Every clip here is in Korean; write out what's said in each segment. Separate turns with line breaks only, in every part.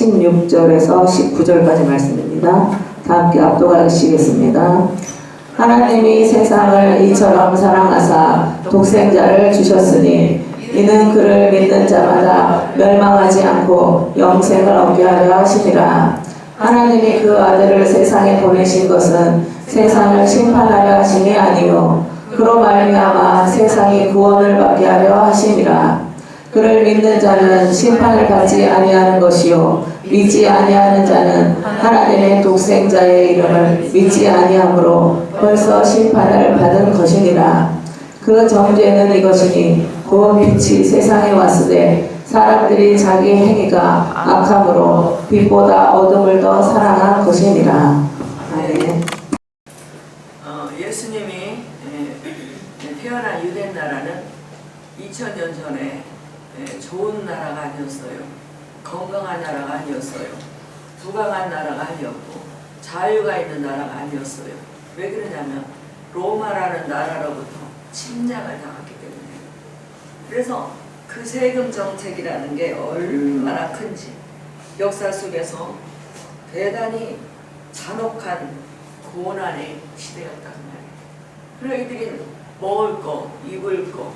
16절에서 19절까지 말씀입니다. 다 함께 압도하시겠습니다. 하나님이 세상을 이처럼 사랑하사 독생자를 주셨으니 이는 그를 믿는 자마다 멸망하지 않고 영생을 얻게 하려 하심이라. 하나님이 그 아들을 세상에 보내신 것은 세상을 심판하려 하심이 아니요 그로 말미암아 세상이 구원을 받게 하려 하심이라. 그를 믿는 자는 심판을 받지 아니하는 것이요 믿지 아니하는 자는 하나님의 독생자의 이름을 믿지 아니하므로 벌써 심판을 받은 것이니라. 그 정죄는 이것이니 곧 빛이 세상에 왔으되 사람들이 자기 행위가 악함으로 빛보다 어둠을 더 사랑한 것이니라. 아멘.
예수님이 태어난 유대 나라는 2000년 전에 좋은 나라가 아니었어요. 건강한 나라가 아니었어요. 부강한 나라가 아니었고 자유가 있는 나라가 아니었어요. 왜 그러냐면 로마라는 나라로부터 침략을 당했기 때문에. 그래서 그 세금 정책이라는 게 얼마나 큰지 역사 속에서 대단히 잔혹한 고난의 시대였단 말이에요. 그리고 이들이 먹을 거, 입을 거,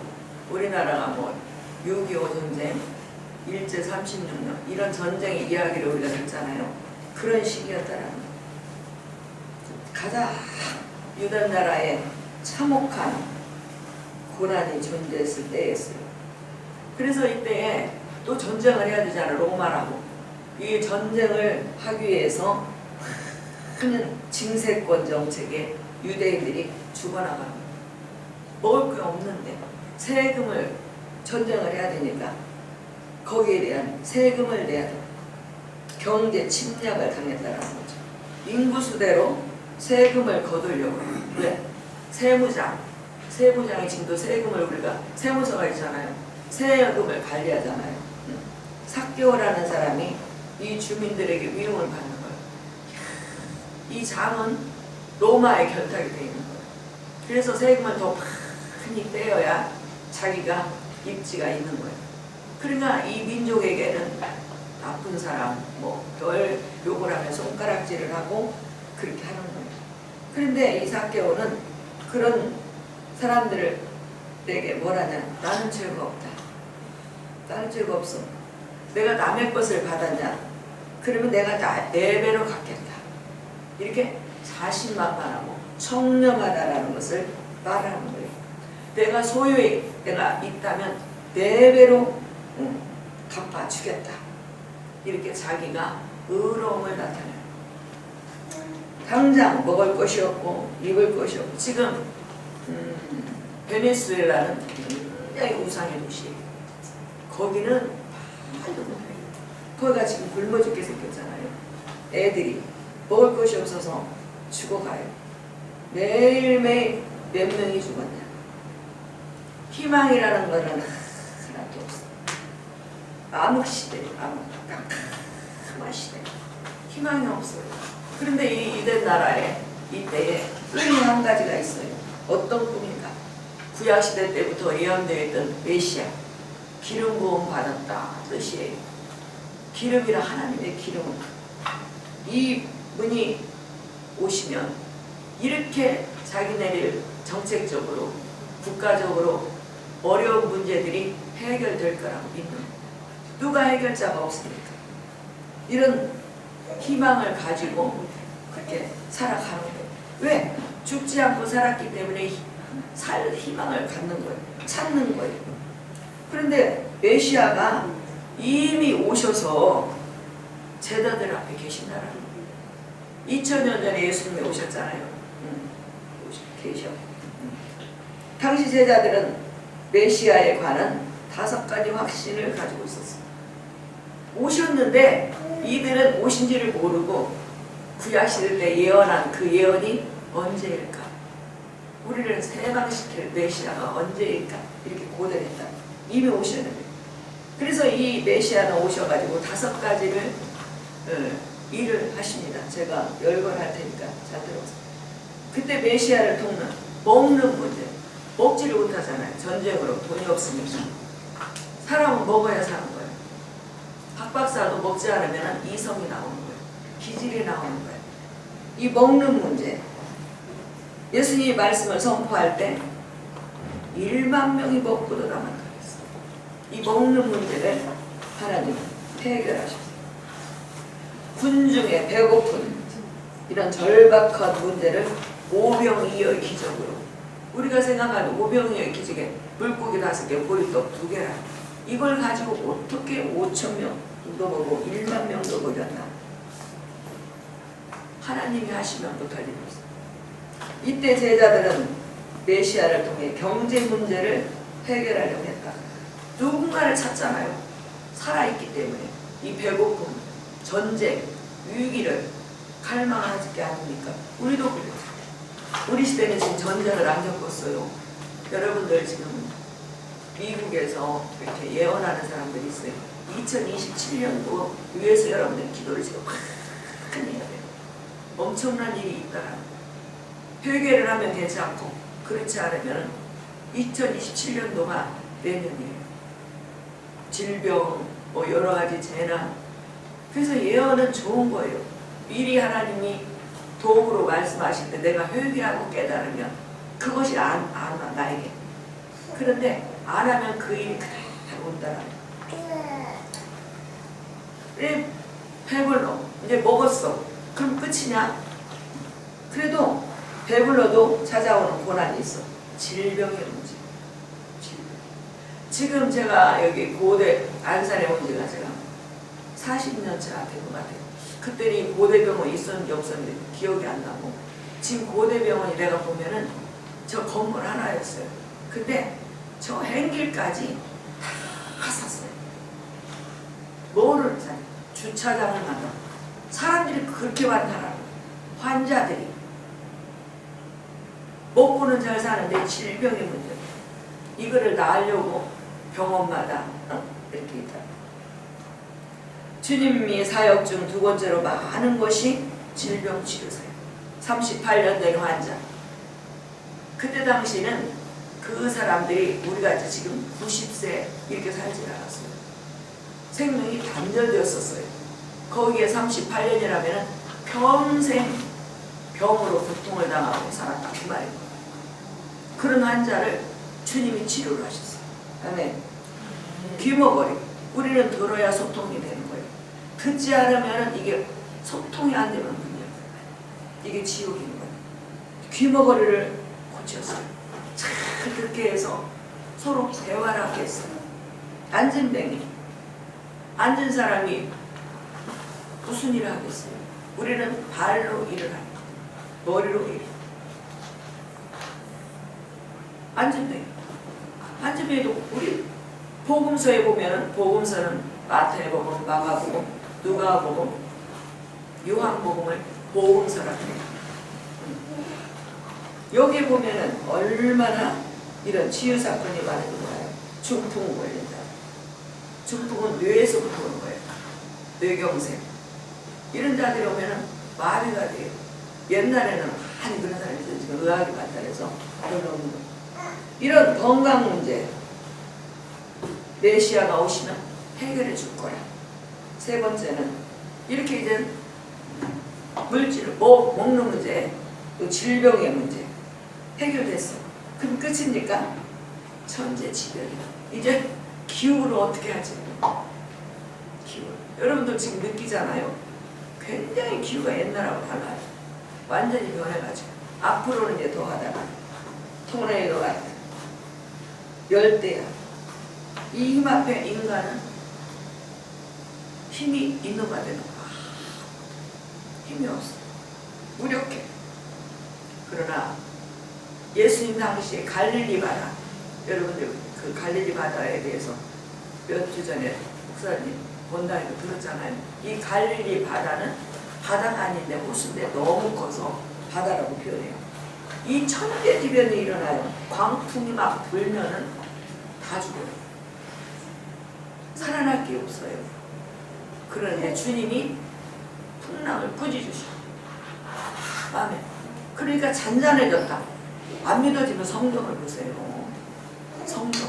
우리나라가 뭐 6.25 전쟁, 일제 36년 이런 전쟁의 이야기를 우리가 듣잖아요. 그런 시기였다라는 거예요. 가장 유대 나라에 참혹한 고난이 존재했을 때였어요. 그래서 이때에 또 전쟁을 해야 되잖아. 로마라고. 이 전쟁을 하기 위해서 큰 징세권 정책에 유대인들이 죽어나가는 거예요. 먹을 게 없는데 세금을 전쟁을 해야 되니까 거기에 대한 세금을 내야 돼. 경제 침략을 당했다는 거죠. 인구수대로 세금을 거두려고. 왜? 세무장이 지금도 세금을 우리가 세무서가 있잖아요. 세금을 관리하잖아요. 삭개오라는 사람이 이 주민들에게 위임을 받는 거예요. 이 장은 로마에 결탁이 되어 있는 거예요. 그래서 세금을 더 많이 떼어야 자기가 입지가 있는 거예요. 그러니까 이 민족에게는 나쁜 사람, 별 욕을 하면 손가락질을 하고 그렇게 하는 거예요. 그런데 이 삭개오는 그런 사람들에게 뭐라냐? 나는 죄가 없다. 나는 죄가 없어. 내가 남의 것을 받았냐? 그러면 내가 4배로 갚겠다. 이렇게 자신만만하고 청렴하다라는 것을 말하는 거예요. 내가 소유에 내가 있다면 4배로 갚아주겠다. 이렇게 자기가 의로움을 나타내요. 당장 먹을 것이 없고 입을 것이 없고 지금 베네수엘라는 굉장히 우상의 도시예요. 거기는 말도 못해요. 거기가 지금 굶어 죽게 생겼잖아요. 애들이 먹을 것이 없어서 죽어가요. 매일매일 몇 명이 죽었냐. 희망이라는 거는 하나도 없어. 암흑시대, 깜깜한 시대. 희망이 없어요. 그런데 이 유대 나라에 이때에 꿈이 한 가지가 있어요. 어떤 꿈인가? 구약시대 때부터 예언되어 있던 메시아, 기름 부음 받았다 뜻이에요. 기름이라 하나님의 기름은 이 분이 오시면 이렇게 자기네를 정책적으로 국가적으로 어려운 문제들이 해결될 거라고 믿는 거예요. 누가 해결자가 없으니까 이런 희망을 가지고 그렇게 살아가는 거예요. 왜? 죽지 않고 살았기 때문에 살 희망을 갖는 거예요. 찾는 거예요. 그런데 메시아가 이미 오셔서 제자들 앞에 계신다라는 거예요. 2000년 전에 예수님이 오셨잖아요. 계셔. 당시 제자들은 메시아에 관한 5가지 확신을 가지고 있었어요. 오셨는데 이들은 오신지를 모르고 구약시대 때 예언한 그 예언이 언제일까? 우리를 해방시킬 메시아가 언제일까? 이렇게 고대했다. 이미 오셨는데. 그래서 이 메시아는 오셔가지고 5가지를 일을 하십니다. 제가 열거할 테니까 잘 들어보세요. 그때 메시아를 돕는 먹는 문제. 먹지를 못하잖아요. 전쟁으로 돈이 없으니까. 사람은 먹어야 사는 거예요. 박 박사도 먹지 않으면 이성이 나오는 거예요. 기질이 나오는 거예요. 이 먹는 문제. 예수님이 말씀을 선포할 때 1만 명이 먹고도 남았다 그랬어요. 이 먹는 문제를 하나님 해결하셨어요. 군중의 배고픈 이런 절박한 문제를 오병이어의 기적으로, 우리가 생각하는 오병이어의 기적에 물고기 5개, 보리떡 2개라, 이걸 가지고 어떻게 5,000명도 먹고 1만 명도 먹였나? 하나님이 하시면 못할 일이 없어요. 이때 제자들은 메시아를 통해 경제 문제를 해결하려고 했다. 누군가를 찾잖아요. 살아있기 때문에. 이 배고픔, 전쟁, 위기를 갈망하지 않습니까? 우리도 그래요. 우리 시대는 지금 전쟁을 안 겪었어요. 여러분들 지금 미국에서 이렇게 예언하는 사람들이 있어요. 2027년도 위해서 여러분들 기도를 지금 많이 해야 돼요. 엄청난 일이 있다. 회개를 하면 괜찮고, 그렇지 않으면 2027년도가 내년이에요. 질병, 뭐 여러 가지 재난. 그래서 예언은 좋은 거예요. 미리 하나님이 도움으로 말씀하실 때 내가 회개하고 깨달으면 그것이 안 와, 나에게. 그런데 안 하면 그 일이 그대로 온다라는 거예요. 왜 배불러? 이제 먹었어. 그럼 끝이냐? 그래도 배불러도 찾아오는 고난이 있어. 질병의 문제. 질병. 지금 제가 여기 고대 안산에 온 지가 제가 40년차 된 것 같아요. 그때는 고대병원이 있었는지 없었는지 기억이 안 나고, 지금 고대병원이 내가 보면은 저 건물 하나였어요. 근데 저 행길까지 다 샀어요. 뭐를 사요? 주차장을 만들어. 사람들이 그렇게 많다라고. 환자들이. 먹고는 잘 사는데 질병의 문제. 이거를 나으려고 병원마다 이렇게 있다. 주님이 사역 중 2번째로 많은 것이 질병 치료사예요. 38년 된 환자. 그때 당시는 그 사람들이 우리가 지금 90세 이렇게 살지 않았어요. 생명이 단절되었었어요. 거기에 38년이라면 평생 병으로 고통을 당하고 살았다 그 말이에요. 그런 환자를 주님이 치료를 하셨어요. 아멘. 귀머거리. 우리는 들어야 소통이 되는 거예요. 듣지 않으면 이게 소통이 안 되면 문제예요. 이게 지옥인 거예요. 귀머거리를 고쳤어요. 잘 듣게 해서 서로 대화를 하게 했어요. 앉은 뱅이. 앉은 사람이 무슨 일을 하겠어요? 우리는 발로 일을 합니다. 머리로 일. 앉은 뱅이. 앉은 뱅이도 우리 복음서에 보면은, 복음서는 마태복음, 마가복음, 누가복음, 요한복음을 복음서라고 해요. 여기 보면은 얼마나 이런 치유 사건이 많은 거예요. 중풍 걸린다. 중풍은 뇌에서부터 오는 거예요. 뇌경색. 이런 자들이 오면은 마비가 돼요. 옛날에는 많이 그런 사람이 있어요. 지금 의학이 발달해서 별로 없는 거예요. 이런 건강 문제. 메시아가 오시면 해결해 줄 거야. 3번째는 이렇게 이제 물질, 먹는 문제, 또 질병의 문제 해결됐어. 그럼 끝입니까? 천재지변이다. 이제 기후를 어떻게 하지? 기후. 여러분들 지금 느끼잖아요. 굉장히 기후가 옛날하고 달라요. 완전히 변해가지고 앞으로는 이제 더하다가 토네이도가 있다. 열대야. 이 힘 앞에 인간은 힘이 있는가 되는 거야. 힘이 없어. 무력해. 그러나 예수님 당시에 갈릴리 바다, 여러분들 그 갈릴리 바다에 대해서 몇 주 전에 목사님 본당에서 들었잖아요. 이 갈릴리 바다는 바다가 아닌데 호수인데 너무 커서 바다라고 표현해요. 이 천재지변이 일어나요. 광풍이 막 불면은 다 죽어요. 살아날 게 없어요. 그런데 주님이 풍랑을 꾸짖으셔. 아멘. 그러니까 잔잔해졌다. 안 믿어지면 성경을 보세요. 성경.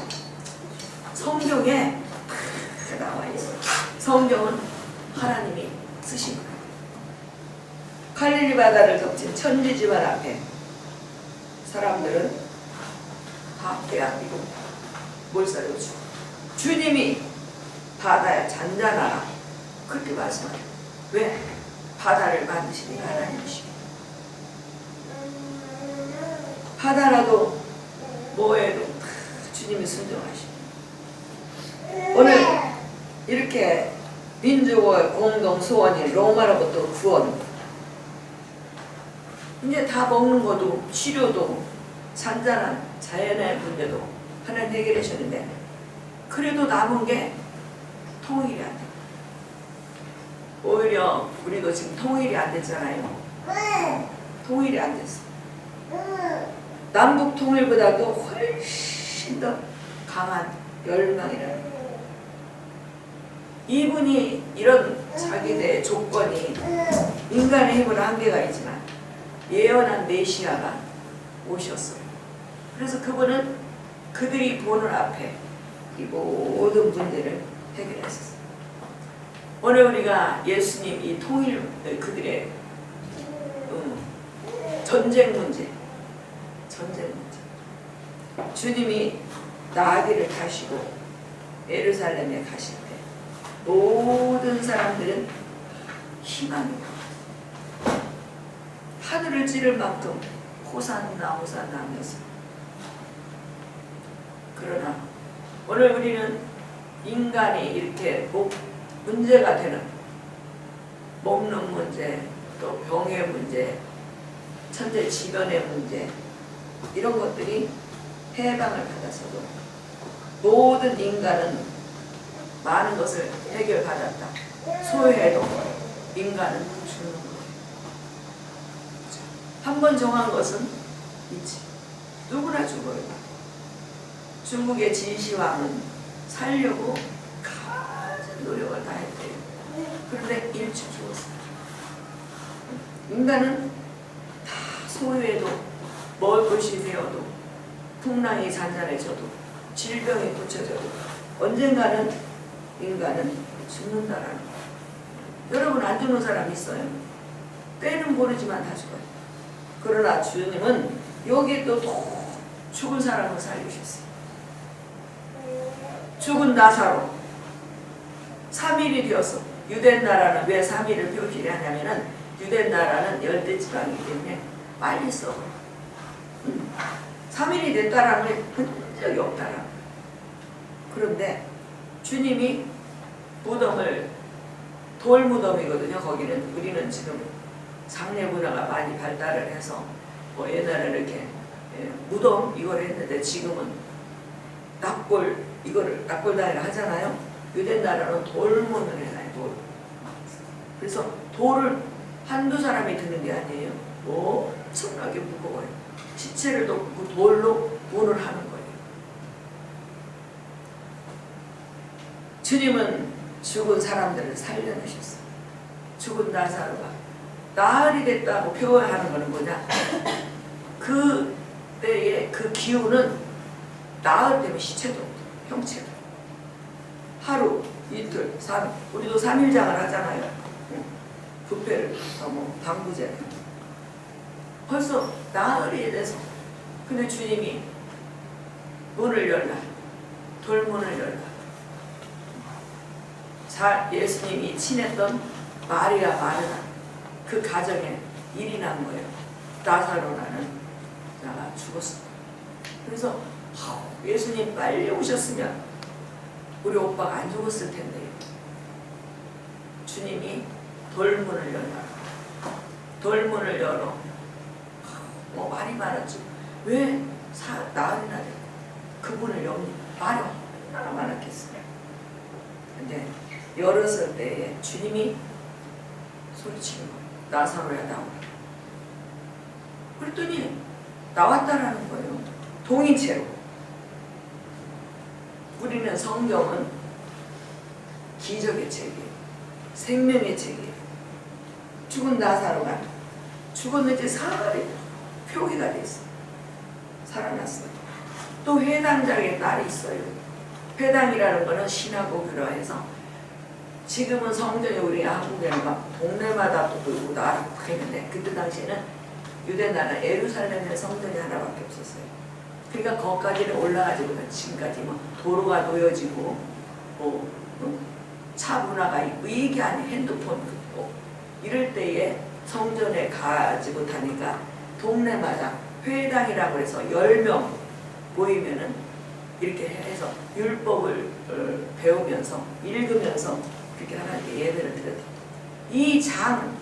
성경에 나와 있어. 성경은 하나님이 쓰신 거예요. 갈릴리 바다를 덮친 천지집안 앞에 사람들은 다 빼앗기고 몰살을 주고 주님이 바다에 잔잔하라 그렇게 말씀하세요. 왜? 바다를 만드시니 하나님이시고 바다라도 뭐해도 주님이 순종하시고 오늘 이렇게 민족의 공동 소원인 로마로부터 구원 이제 다 먹는 것도 치료도 잔잔한 자연의 문제도 하나님 해결하셨는데 그래도 남은 게 통일이 안 돼. 오히려 우리도 지금 통일이 안 됐잖아요. 통일이 안 됐어. 남북 통일보다도 훨씬 더 강한 열망이라는 거예요. 이분이 이런 자기들의 조건이 인간의 힘으로 한계가 있지만 예언한 메시아가 오셨어요. 그래서 그분은 그들이 보는 앞에 이 모든 문제를 해결했었어요. 오늘 우리가 예수님 이 통일 그들의 전쟁 문제 주님이 나귀를 타시고 예루살렘에 가실 때 모든 사람들은 희망이 하늘을 찌를 만큼 호산나 호산나 하면서 그러나 오늘 우리는 인간이 이렇게 문제가 되는 먹는 문제 또 병의 문제 천재지변의 문제 이런 것들이 해방을 받았어도 모든 인간은 많은 것을 해결받았다. 소외해도 인간은 죽는 거예요. 한 번 정한 것은 있지. 누구나 죽어요. 중국의 진시황은 살려고 가진 노력을 다 했대요. 그런데 일찍 죽었어요. 인간은 다 소외해도 먹을 것이 되어도 풍랑이 잔잔해져도 질병이 고쳐져도 언젠가는 인간은 죽는다라는 거예요. 여러분 안 죽는 사람 있어요? 때는 모르지만 다 죽어요. 그러나 주님은 여기에 또 죽은 사람을 살리셨어요. 죽은 나사로 3일이 되었어. 유대 나라는 왜 3일을 표기를 하냐면은 유대 나라는 열대지방이기 때문에 빨리 썩어. 3일이 됐다라는 게 흔적이 없다라. 그런데 주님이 무덤을 돌무덤이거든요. 거기는 우리는 지금 장례 문화가 많이 발달을 해서 뭐 옛날에 이렇게 무덤 이걸 했는데 지금은 납골 이거를 납골단이라 하잖아요. 유대 나라는 돌문을 해놔요. 돌. 그래서 돌을 한두 사람이 드는 게 아니에요. 엄청나게 무거워요. 시체를 덮고 돌로 문을 하는 거예요. 주님은 죽은 사람들을 살려내셨어요. 죽은 나사로가 나흘이 됐다고 표현하는 거는 뭐냐? 그 때의 그 기운은 나흘 되면 시체도 형체도 하루, 이틀, 3일 우리도 3일장을 하잖아요. 부패를 뭐 방부제 벌써 나흘이 돼서 근데 주님이 문을 열라 돌문을 열라 예수님이 친했던 마리아 마르다 그 가정에 일이 난 거예요. 나사로라는 자가 죽었어. 그래서 예수님 빨리 오셨으면 우리 오빠가 안 죽었을 텐데 주님이 돌문을 열라. 돌문을 열어. 뭐 말이 많았죠. 왜 나흘이나 됐고 그 문을 엽니까? 말이 얼마나 많았겠어요. 근데 열었을 때에 주님이 소리치는 거예요. 나사로야 나오라. 그랬더니 나왔다라는 거예요. 동인체로. 우리는 성경은 기적의 책이에요. 생명의 책이에요. 죽은 나사로가 죽었는지 사흘이 표기가 됐어요. 살아났어요. 또 회당장에 딸이 있어요. 회당이라는 거는 신하고 교라해서 지금은 성전이 우리 한국에는 막 동네마다 또 그러고 나라고 했는데 그때 당시에는 유대 나라 예루살렘에 성전이 하나밖에 없었어요. 그러니까 거기까지는 올라가지 못한 지금까지 뭐 도로가 놓여지고 뭐 차 문화가 있고 이게 아니 핸드폰 있고 이럴 때에 성전에 가지 못하니까 동네마다 회당이라고 해서 10명 모이면은 이렇게 해서 율법을 배우면서 읽으면서 그렇게 하나님께 예배를 드렸다. 이 장,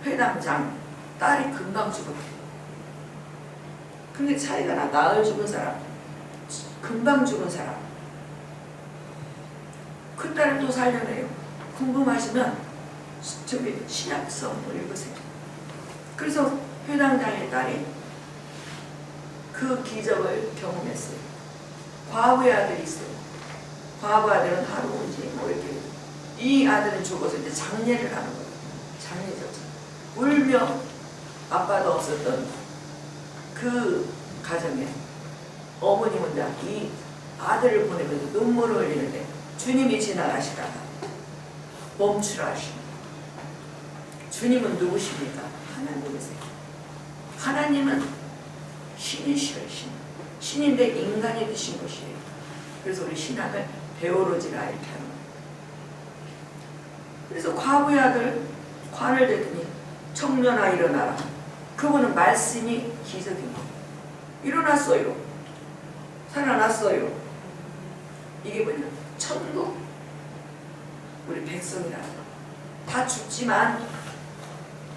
회당장 딸이 금방 죽었대. 그게 차이가 나. 나흘 죽은 사람, 금방 죽은 사람. 그 딸을 또 살려내요. 궁금하시면 저기 신약성을 읽으세요. 그래서 회당장의 딸이 그 기적을 경험했어요. 과부의 아들이 있어요. 과부 아들은 하루인지 뭐 이렇게 이 아들은 죽어서 이제 장례를 하는 거예요. 장례죠. 울며 아빠도 없었던 그 가정에 어머니 혼자 이 아들을 보내면서 눈물을 흘리는데 주님이 지나가시다가 멈추라 하십니다. 주님은 누구십니까? 하나님이세요. 하나님은 신이시여 신. 신인데 인간이 되신 것이에요. 그래서 우리 신학을 베오로지라 이렇게 하는 거예요. 그래서 과부의 아들 관을 대더니 청년아 일어나라. 그분은 말씀이 기적인 거예요. 일어났어요. 살아났어요. 이게 뭐냐? 천국 우리 백성이라는 거. 다 죽지만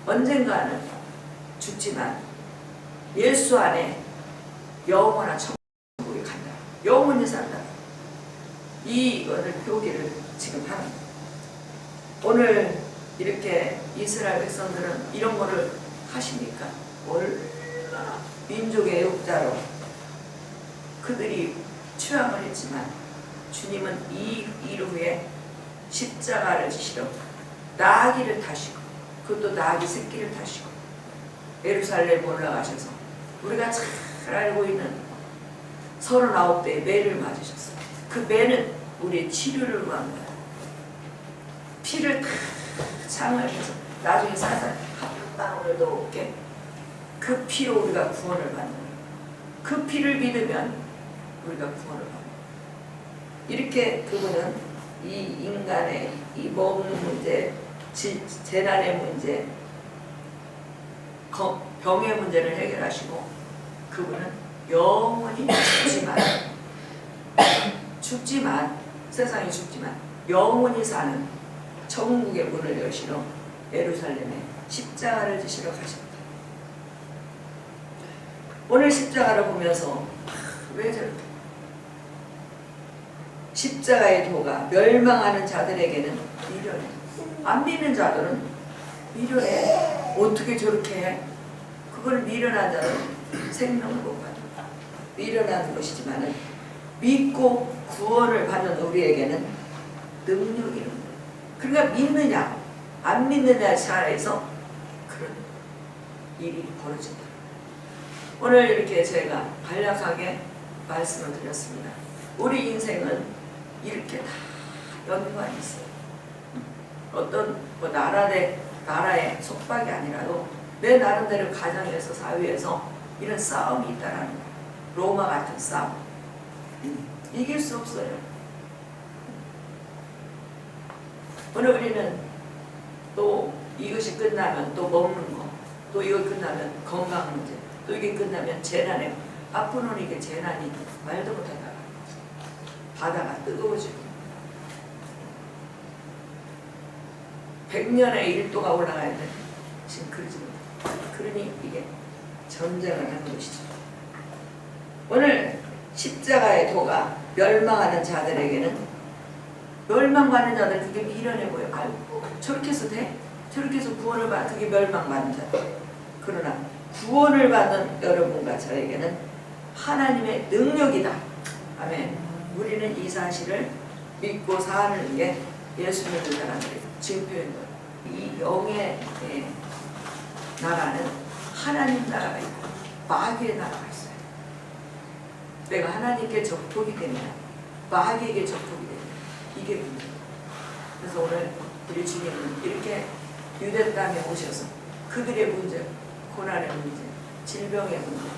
언젠가는 죽지만 예수 안에 영원한 천국에 간다. 영원히 산다. 이거를 표기를 지금 하는 거예요. 오늘 이렇게 이스라엘 백성들은 이런 거를 하십니까? 얼마나 민족의 애국자로 그들이 취함을 했지만 주님은 이 이후에 십자가를 지시러 나귀를 타시고 그것도 나귀 새끼를 타시고 예루살렘 올라가셔서 우리가 잘 알고 있는 39대의 매를 맞으셨어요. 그 매는 우리의 치료를 위한 거예요. 피를 다 창을 해서 나중에 사살 한 방울도 없게 그 피로 우리가 구원을 받는 거예요. 그 피를 믿으면 우리가 구원을 받는 거예요. 이렇게 그분은 이 인간의 이 먹는 문제, 재난의 문제, 병의 문제를 해결하시고 그분은 영원히 죽지만 세상이 죽지만 영원히 사는 천국의 문을 여시러 예루살렘에 십자가를 지시러 가십니다. 오늘 십자가를 보면서 왜 저렇게 십자가의 도가 멸망하는 자들에게는 미련해. 안 믿는 자들은 미련해. 어떻게 저렇게 해? 그걸 미련한 자는 생명을 못 받는다. 미련한 것이지만 믿고 구원을 받는 우리에게는 능력이 있는 거예요. 그러니까 믿느냐 안 믿느냐 차이에서 그런 일이 벌어진다. 오늘 이렇게 제가 간략하게 말씀을 드렸습니다. 우리 인생은 이렇게 다 연관이 있어요. 어떤 뭐 나라의 속박이 아니라도 내 나름대로 가정에서 사회에서 이런 싸움이 있다라는 거예요. 로마 같은 싸움. 이길 수 없어요. 오늘 우리는 또 이것이 끝나면 또 먹는 거, 또 이거 끝나면 건강 문제, 또 이게 끝나면 재난에 앞으로는 이게 재난이 말도 못하다가 바다가 뜨거워지고 100년의 1도가 올라가야 돼. 지금 그러지 못해. 그러니 이게 전쟁을 하는 것이죠. 오늘 십자가의 도가 멸망하는 자들에게는 멸망받는 자들 그게 미련해 보여. 아이고 저렇게 해서 돼? 저렇게 해서 구원을 받 그게 멸망받는 자들. 그러나 구원을 받는 여러분과 저에게는 하나님의 능력이다. 아멘. 우리는 이 사실을 믿고 사는 게 예수 믿는 사람들이 증표인 거예요. 이 영의 나라는 하나님 나라가 있고 마귀의 나라가 있어요. 내가 하나님께 적복이 되면 마귀에게 접촉이 됩니다. 이게 문제예요. 그래서 오늘 우리 주님은 이렇게 유대 땅에 오셔서 그들의 문제, 고난의 문제, 질병의 문제,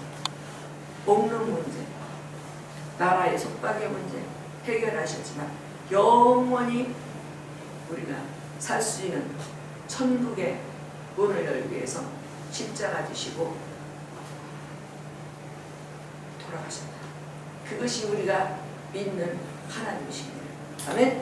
먹는 문제, 나라의 속박의 문제 해결하셨지만 영원히 우리가 살 수 있는 천국의 문을 열기 위해서 십자가 지시고 돌아가셨다. 그것이 우리가 믿는 하나님이십니다. 아멘.